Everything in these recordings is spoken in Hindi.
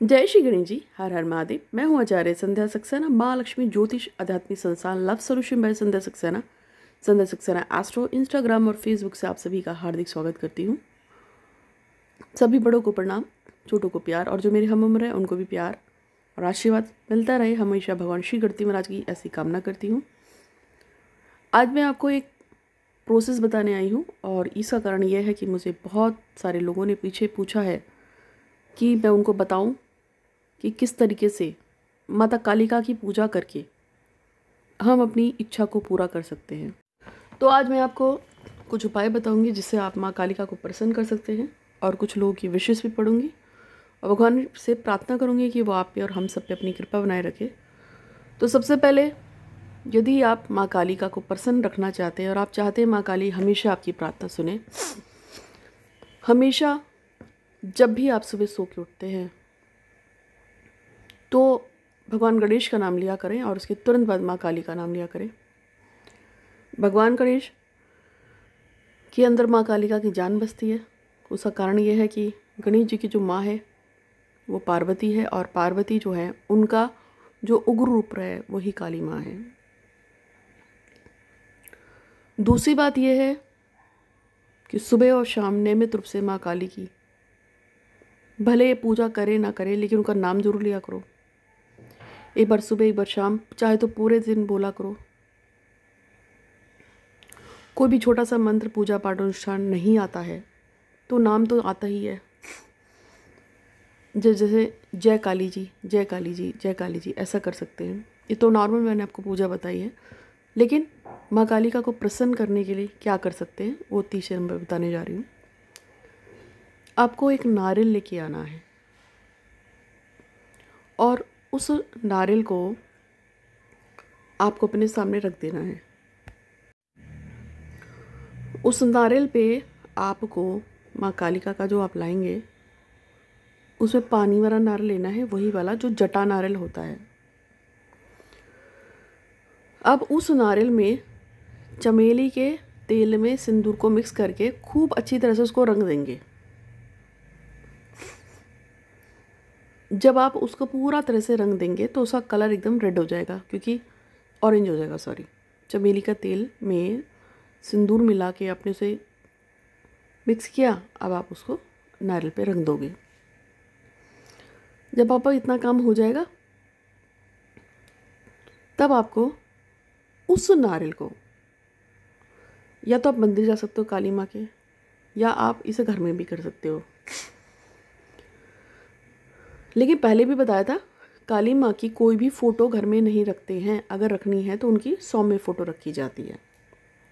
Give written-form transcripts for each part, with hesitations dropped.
जय श्री गणेश जी। हर हर महादेव। मैं हूँ आचार्य संध्या सक्सेना, माँ लक्ष्मी ज्योतिष आध्यात्मिक संस्थान लव सोल्यूशन बाय संध्या सक्सेना, संध्या सक्सेना एस्ट्रो, इंस्टाग्राम और फेसबुक से आप सभी का हार्दिक स्वागत करती हूँ। सभी बड़ों को प्रणाम, छोटों को प्यार, और जो मेरी हम उम्र है उनको भी प्यार और आशीर्वाद मिलता रहे हमेशा, भगवान श्री गणपति महाराज की ऐसी कामना करती हूँ। आज मैं आपको एक प्रोसेस बताने आई हूँ और इसका कारण यह है कि मुझे बहुत सारे लोगों ने पीछे पूछा है कि मैं उनको बताऊँ कि किस तरीके से माता कालिका की पूजा करके हम अपनी इच्छा को पूरा कर सकते हैं। तो आज मैं आपको कुछ उपाय बताऊंगी जिससे आप माँ कालिका को प्रसन्न कर सकते हैं, और कुछ लोगों की विशेष भी पढ़ूंगी और भगवान से प्रार्थना करूंगी कि वो आप पे और हम सब पे अपनी कृपा बनाए रखे। तो सबसे पहले, यदि आप माँ कालिका को प्रसन्न रखना चाहते हैं और आप चाहते हैं माँ काली हमेशा आपकी प्रार्थना सुने, हमेशा जब भी आप सुबह सो के उठते हैं तो भगवान गणेश का नाम लिया करें और उसके तुरंत बाद माँ काली का नाम लिया करें। भगवान गणेश के अंदर माँ कालिका की जान बसती है। उसका कारण ये है कि गणेश जी की जो माँ है वो पार्वती है, और पार्वती जो है उनका जो उग्र रूप है वही काली माँ है। दूसरी बात यह है कि सुबह और शाम नियमित रूप से माँ काली की भले पूजा करे ना करे, लेकिन उनका नाम जरूर लिया करो। एक बार सुबह एक बार शाम, चाहे तो पूरे दिन बोला करो। कोई भी छोटा सा मंत्र, पूजा पाठ, अनुष्ठान नहीं आता है तो नाम तो आता ही है। जैसे जय काली जी, जय काली जी, जय काली जी, ऐसा कर सकते हैं। ये तो नॉर्मल मैंने आपको पूजा बताई है, लेकिन माँ कालिका को प्रसन्न करने के लिए क्या कर सकते हैं वो तीसरे नंबर बताने जा रही हूँ। आपको एक नारियल लेके आना है और उस नारियल को आपको अपने सामने रख देना है। उस नारियल पे आपको माँ कालिका का जो आप लाएंगे उसमें पानी वाला नारियल लेना है, वही वाला जो जटा नारियल होता है। अब उस नारियल में चमेली के तेल में सिंदूर को मिक्स करके खूब अच्छी तरह से उसको रंग देंगे। जब आप उसको पूरा तरह से रंग देंगे तो उसका कलर एकदम रेड हो जाएगा, क्योंकि ऑरेंज हो जाएगा, सॉरी। चमेली का तेल में सिंदूर मिला के आपने उसे मिक्स किया, अब आप उसको नारियल पे रंग दोगे। जब आपका इतना काम हो जाएगा तब आपको उस नारियल को, या तो आप मंदिर जा सकते हो काली माँ के, या आप इसे घर में भी कर सकते हो। लेकिन पहले भी बताया था, काली माँ की कोई भी फ़ोटो घर में नहीं रखते हैं। अगर रखनी है तो उनकी सौम्य फ़ोटो रखी जाती है,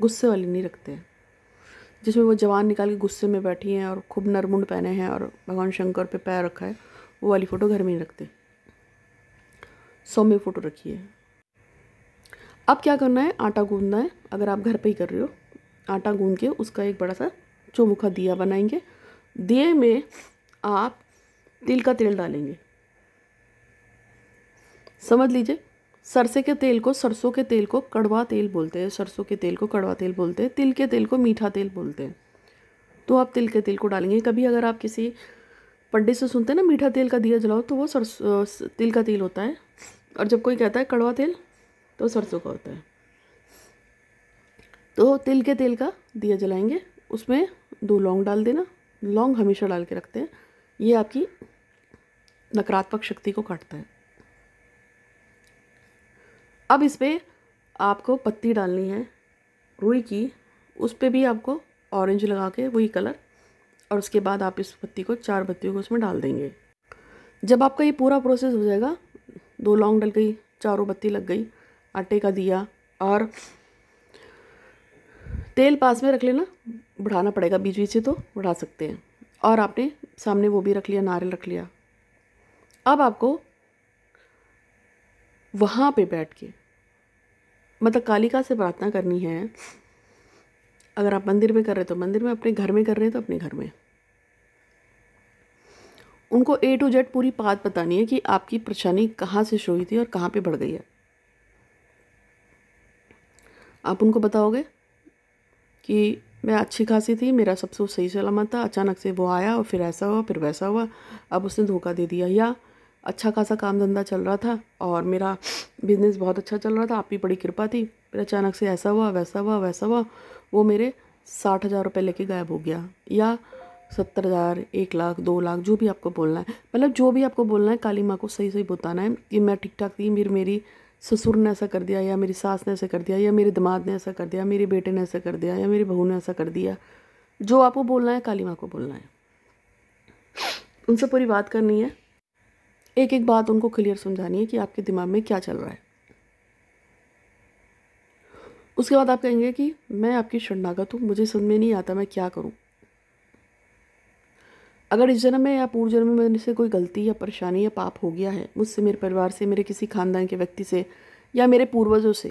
गुस्से वाली नहीं रखते हैं, जिसमें वो जवान निकाल के गुस्से में बैठी हैं और खूब नरमुंड पहने हैं और भगवान शंकर पे पैर रखा है, वो वाली फ़ोटो घर में नहीं रखते। सौम्य फ़ोटो रखिए। अब क्या करना है, आटा गूंदना है। अगर आप घर पे ही कर रहे हो, आटा गूंद के उसका एक बड़ा सा चौमुखा दिया बनाएंगे। दिए में आप तिल का तेल डालेंगे। समझ लीजिए, सरसे के तेल को, सरसों के तेल को कड़वा तेल बोलते हैं, सरसों के तेल को कड़वा तेल बोलते हैं, तिल के तेल को मीठा तेल बोलते हैं। तो आप तिल के तेल को डालेंगे। कभी अगर आप किसी पंडित से सुनते हैं ना मीठा तेल का दिया जलाओ, तो वो तिल का तेल होता है, और जब कोई कहता है कड़वा तेल तो सरसों का होता है। तो तिल के तेल का दिया जलाएंगे, उसमें 2 लौंग डाल देना। लौंग हमेशा डाल के रखते हैं, ये आपकी नकारात्मक शक्ति को काटता है। अब इस पर आपको पत्ती डालनी है रुई की, उस पर भी आपको ऑरेंज लगा के वही कलर, और उसके बाद आप इस पत्ती को, 4 पत्तियों को उसमें डाल देंगे। जब आपका ये पूरा प्रोसेस हो जाएगा, 2 लौंग डल गई, 4 पत्ती लग गई, आटे का दिया, और तेल पास में रख लेना। बढ़ाना पड़ेगा बीच बीच से, तो बढ़ा सकते हैं। और आपने सामने वो भी रख लिया, नारियल रख लिया। अब आपको वहाँ पे बैठ के मतलब कालिका से प्रार्थना करनी है। अगर आप मंदिर में कर रहे हैं तो मंदिर में, अपने घर में कर रहे हैं तो अपने घर में। उनको A to Z पूरी बात बतानी है कि आपकी परेशानी कहाँ से शुरू हुई थी और कहाँ पे बढ़ गई है। आप उनको बताओगे कि मैं अच्छी खासी थी, मेरा सब कुछ सही सलामत था, अचानक से वो आया और फिर ऐसा हुआ, फिर वैसा हुआ, अब उसने धोखा दे दिया। या अच्छा खासा काम धंधा चल रहा था और मेरा बिजनेस बहुत अच्छा चल रहा था, आपकी बड़ी कृपा थी। फिर अचानक से ऐसा हुआ, वैसा हुआ, वैसा हुआ, वो मेरे 60,000 रुपये लेके गायब हो गया, या 70,000, 1 लाख, 2 लाख, जो भी आपको बोलना है, मतलब जो भी आपको बोलना है, काली माँ को सही सही बताना है कि मैं ठीक ठाक थी, मेरी ससुर ने ऐसा कर दिया, या मेरी सास ने ऐसा कर दिया, या मेरे दामाद ने ऐसा कर दिया, मेरे बेटे ने ऐसा कर दिया, या मेरी बहू ने ऐसा कर दिया। जो आपको बोलना है काली माँ को बोलना है, उनसे पूरी बात करनी है, एक एक बात उनको क्लियर समझानी है कि आपके दिमाग में क्या चल रहा है। उसके बाद आप कहेंगे कि मैं आपकी शरणागत हूँ, मुझे समझ में नहीं आता मैं क्या करूँ। अगर इस जन्म में या पूर्व जन्म में मेरे से कोई गलती या परेशानी या पाप हो गया है, मुझसे, मेरे परिवार से, मेरे किसी खानदान के व्यक्ति से, या मेरे पूर्वजों से,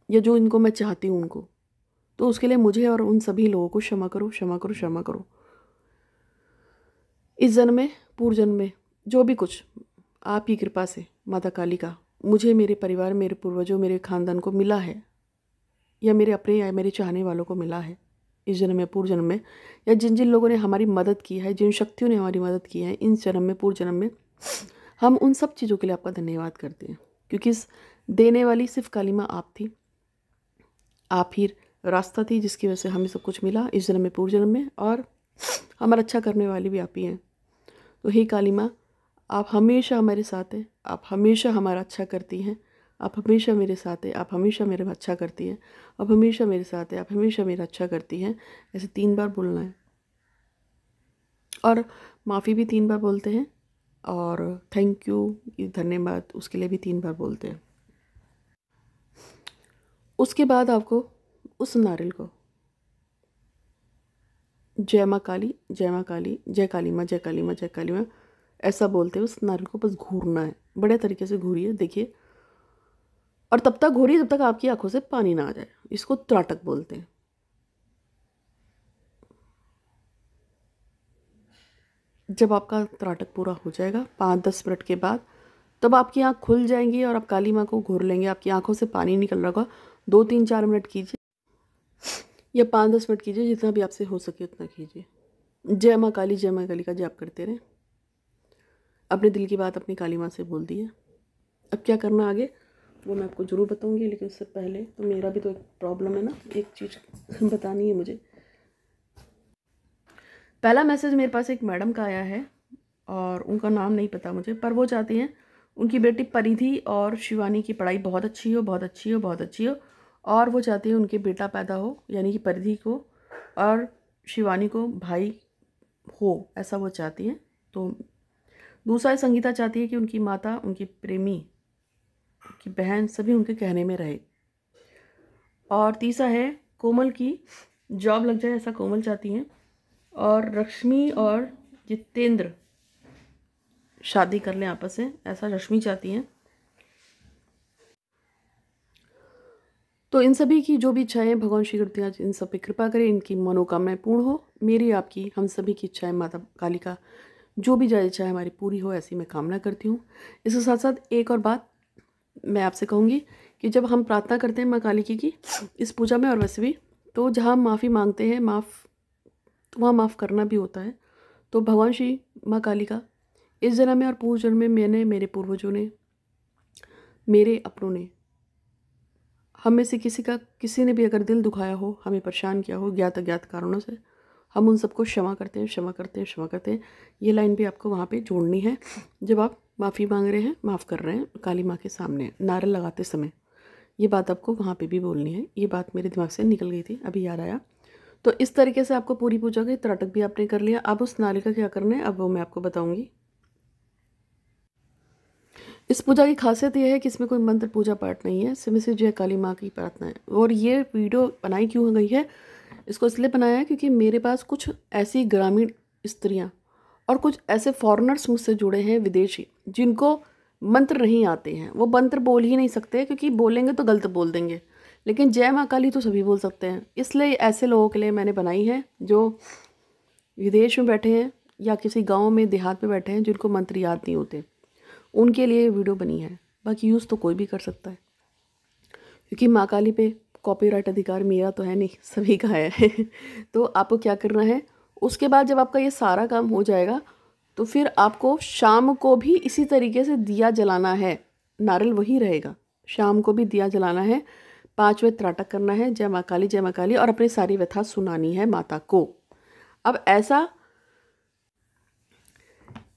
या जो इनको मैं चाहती हूँ उनको, तो उसके लिए मुझे और उन सभी लोगों को क्षमा करो, क्षमा करो, क्षमा करो। इस जन्म में, पूर्व जन्म में, जो भी कुछ आपकी कृपा से माता काली का मुझे, मेरे परिवार, मेरे पूर्वजों, मेरे खानदान को मिला है, या मेरे अपने या मेरे चाहने वालों को मिला है इस जन्म में, पूर्व जन्म में, या जिन जिन लोगों ने हमारी मदद की है, जिन शक्तियों ने हमारी मदद की है इन जन्म में, पूर्व जन्म में, हम उन सब चीज़ों के लिए आपका धन्यवाद करते हैं, क्योंकि इस देने वाली सिर्फ काली माँ आप थी, आप ही रास्ता थी जिसकी वजह से हमें सब कुछ मिला इस जन्म में, पूर्व जन्म में, और हमारा अच्छा करने वाली भी आप ही हैं। तो हे काली माँ, आप हमेशा हमारे साथ हैं, आप हमेशा हमारा अच्छा करती हैं, आप हमेशा मेरे साथ हैं, आप हमेशा मेरा अच्छा करती हैं, आप हमेशा मेरे साथ हैं, आप हमेशा मेरा अच्छा करती हैं। ऐसे 3 बार बोलना है, और माफ़ी भी 3 बार बोलते हैं, और थैंक यू, धन्यवाद, उसके लिए भी 3 बार बोलते हैं। उसके बाद आपको उस नारियल को जय माँ काली, जय माँ काली, जय काली माँ, जय काली माँ, जय काली माँ, ऐसा बोलते हैं। उस नारियल को बस घूरना है, बड़े तरीके से घूरिए, देखिए, और तब तक घूरिए जब तक आपकी आंखों से पानी ना आ जाए। इसको त्राटक बोलते हैं। जब आपका त्राटक पूरा हो जाएगा 5-10 मिनट के बाद, तब आपकी आँख खुल जाएंगी और आप काली माँ को घूर लेंगे। आपकी आंखों से पानी निकल रहा होगा। 2-3-4 मिनट कीजिए, या 5-10 मिनट कीजिए, जितना भी आपसे हो सके उतना कीजिए। जय माँ काली, जय माँ काली का जाप करते रहें। अपने दिल की बात अपनी काली माँ से बोल दी है। अब क्या करना आगे वो मैं आपको ज़रूर बताऊंगी, लेकिन उससे पहले तो मेरा भी तो एक प्रॉब्लम है ना, एक चीज़ बतानी है मुझे। पहला मैसेज मेरे पास एक मैडम का आया है, और उनका नाम नहीं पता मुझे, पर वो चाहती हैं उनकी बेटी परिधि और शिवानी की पढ़ाई बहुत अच्छी हो, बहुत अच्छी हो, बहुत अच्छी हो, और वो चाहती हैं उनके बेटा पैदा हो, यानी कि परिधि को और शिवानी को भाई हो, ऐसा वो चाहती हैं। तो दूसरा संगीता चाहती है कि उनकी माता, उनकी प्रेमी, उनकी बहन, सभी उनके कहने में रहे। और तीसरा है कोमल की जॉब लग जाए, ऐसा कोमल चाहती हैं। और रश्मि और जितेंद्र शादी कर लें आपस में, ऐसा रश्मि चाहती हैं। तो इन सभी की जो भी इच्छाएं भगवान श्री कृष्ण इन सब पे कृपा करें, इनकी मनोकामनाएं पूर्ण हो। मेरी, आपकी, हम सभी की इच्छाएं माता काली का जो भी जायज़ इच्छा है हमारी पूरी हो, ऐसी मैं कामना करती हूँ। इसके साथ साथ एक और बात मैं आपसे कहूँगी कि जब हम प्रार्थना करते हैं माँ काली की इस पूजा में, और वैसे भी, तो जहाँ हम माफ़ी मांगते हैं, तो वहाँ माफ़ करना भी होता है। तो भगवान श्री माँ काली का इस जन्म में और पूर्व जन्म में मैंने, मेरे पूर्वजों ने, मेरे अपनों ने, हम में से किसी ने भी अगर दिल दुखाया हो, हमें परेशान किया हो ज्ञात अज्ञात कारणों से, हम उन सबको क्षमा करते हैं, क्षमा करते हैं, क्षमा करते हैं। ये लाइन भी आपको वहाँ पे जोड़नी है जब आप माफ़ी मांग रहे हैं, माफ़ कर रहे हैं काली माँ के सामने नारियल लगाते समय। ये बात आपको वहाँ पे भी बोलनी है। ये बात मेरे दिमाग से निकल गई थी, अभी याद आया। तो इस तरीके से आपको पूरी पूजा का त्राटक भी आपने कर लिया। अब उस नारियल का क्या करना है, अब वो मैं आपको बताऊँगी। इस पूजा की खासियत यह है कि इसमें कोई मंत्र पूजा पाठ नहीं है, सिर्फ जय काली माँ की प्रार्थना है। और ये वीडियो बनाई क्यों गई है, इसको इसलिए बनाया है क्योंकि मेरे पास कुछ ऐसी ग्रामीण स्त्रियाँ और कुछ ऐसे फॉरेनर्स मुझसे जुड़े हैं, विदेशी, जिनको मंत्र नहीं आते हैं। वो मंत्र बोल ही नहीं सकते, क्योंकि बोलेंगे तो गलत बोल देंगे, लेकिन जय माँ काली तो सभी बोल सकते हैं। इसलिए ऐसे लोगों के लिए मैंने बनाई है जो विदेश में बैठे हैं या किसी गाँव में देहात में बैठे हैं, जिनको मंत्र याद नहीं होते, उनके लिए वीडियो बनी है। बाकी यूज़ तो कोई भी कर सकता है, क्योंकि माँ काली पे कॉपीराइट अधिकार मेरा तो है नहीं, सभी का है। तो आपको क्या करना है, उसके बाद जब आपका ये सारा काम हो जाएगा, तो फिर आपको शाम को भी इसी तरीके से दिया जलाना है, नारियल वही रहेगा। शाम को भी दिया जलाना है, 5 बजे त्राटक करना है, जय माँ काली जय माँ काली, और अपनी सारी व्यथा सुनानी है माता को। अब ऐसा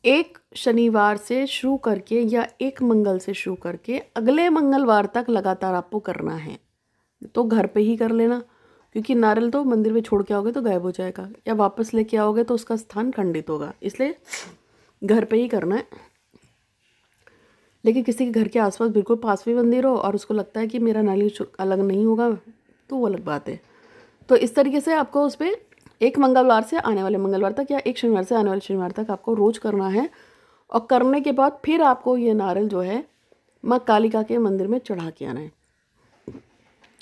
एक शनिवार से शुरू करके या एक मंगल से शुरू करके अगले मंगलवार तक लगातार आपको करना है। तो घर पे ही कर लेना, क्योंकि नारियल तो मंदिर में छोड़ के आओगे तो गायब हो जाएगा, या वापस लेके आओगे तो उसका स्थान खंडित होगा, इसलिए घर पे ही करना है। लेकिन किसी के घर के आसपास बिल्कुल पास में मंदिर हो और उसको लगता है कि मेरा नारियल अलग नहीं होगा, तो वो अलग बात है। तो इस तरीके से आपको उस पर एक मंगलवार से आने वाले मंगलवार तक या एक शनिवार से आने वाले शनिवार तक आपको रोज करना है। और करने के बाद फिर आपको ये नारियल जो है माँ कालिका के मंदिर में चढ़ा के आना है।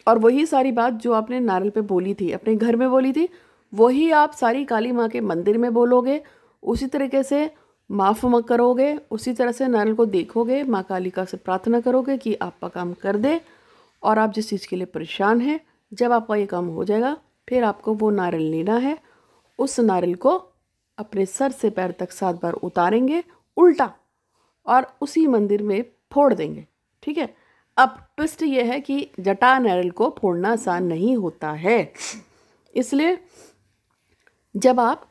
और वही सारी बात जो आपने नारियल पे बोली थी, अपने घर में बोली थी, वही आप सारी काली माँ के मंदिर में बोलोगे। उसी तरीके से माफ़ मत करोगे, उसी तरह से नारियल को देखोगे, माँ कालिका से प्रार्थना करोगे कि आपका काम कर दे। और आप जिस चीज़ के लिए परेशान हैं, जब आपका ये काम हो जाएगा फिर आपको वो नारियल लेना है। उस नारियल को अपने सर से पैर तक 7 बार उतारेंगे उल्टा और उसी मंदिर में फोड़ देंगे। ठीक है। अब ट्विस्ट ये है कि जटा नारियल को फोड़ना आसान नहीं होता है, इसलिए जब आप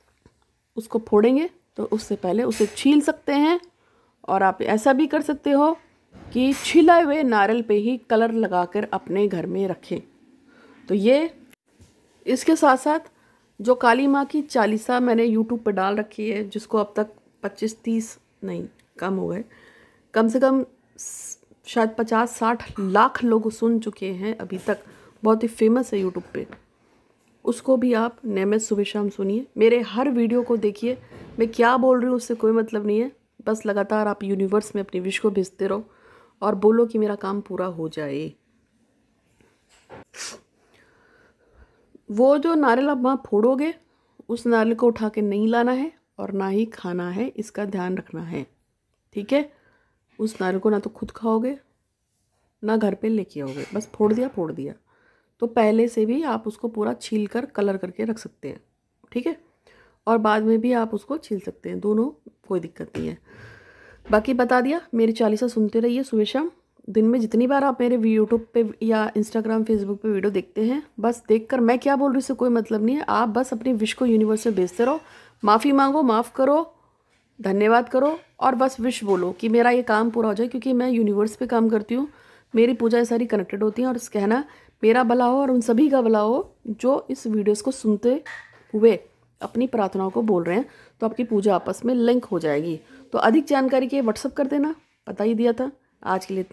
उसको फोड़ेंगे तो उससे पहले उसे छील सकते हैं। और आप ऐसा भी कर सकते हो कि छिले हुए नारियल पे ही कलर लगाकर अपने घर में रखें। तो ये इसके साथ साथ जो काली माँ की चालीसा मैंने यूट्यूब पर डाल रखी है, जिसको अब तक 25-30 नहीं कम हो गए, कम से कम शायद 50-60 लाख लोग सुन चुके हैं अभी तक, बहुत ही फेमस है यूट्यूब पे। उसको भी आप नियमित सुबह शाम सुनिए, मेरे हर वीडियो को देखिए। मैं क्या बोल रही हूँ उससे कोई मतलब नहीं है, बस लगातार आप यूनिवर्स में अपनी विश को भेजते रहो और बोलो कि मेरा काम पूरा हो जाए। वो जो नारियल आप वहाँ फोड़ोगे, उस नारियल को उठा के नहीं लाना है और ना ही खाना है, इसका ध्यान रखना है। ठीक है। उस नारियल को ना तो खुद खाओगे ना घर पे लेके आओगे, बस फोड़ दिया। तो पहले से भी आप उसको पूरा छील कर कलर करके रख सकते हैं। ठीक है। और बाद में भी आप उसको छील सकते हैं, दोनों कोई दिक्कत नहीं है। बाकी बता दिया। मेरी चालीसा सुनते रहिए सुबह शाम, दिन में जितनी बार आप मेरे यूट्यूब पे या इंस्टाग्राम फेसबुक पे वीडियो देखते हैं, बस देखकर मैं क्या बोल रही हूँ इससे कोई मतलब नहीं है। आप बस अपनी विश को यूनिवर्स में भेजते रहो, माफ़ी मांगो, माफ़ करो, धन्यवाद करो और बस विश बोलो कि मेरा ये काम पूरा हो जाए। क्योंकि मैं यूनिवर्स पे काम करती हूँ, मेरी पूजाएं सारी कनेक्टेड होती हैं और कहना मेरा भला हो और उन सभी का भला हो जो इस वीडियोस को सुनते हुए अपनी प्रार्थनाओं को बोल रहे हैं। तो आपकी पूजा आपस में लिंक हो जाएगी। तो अधिक जानकारी के व्हाट्सअप कर देना, बता ही दिया था। आज के लिए इतना।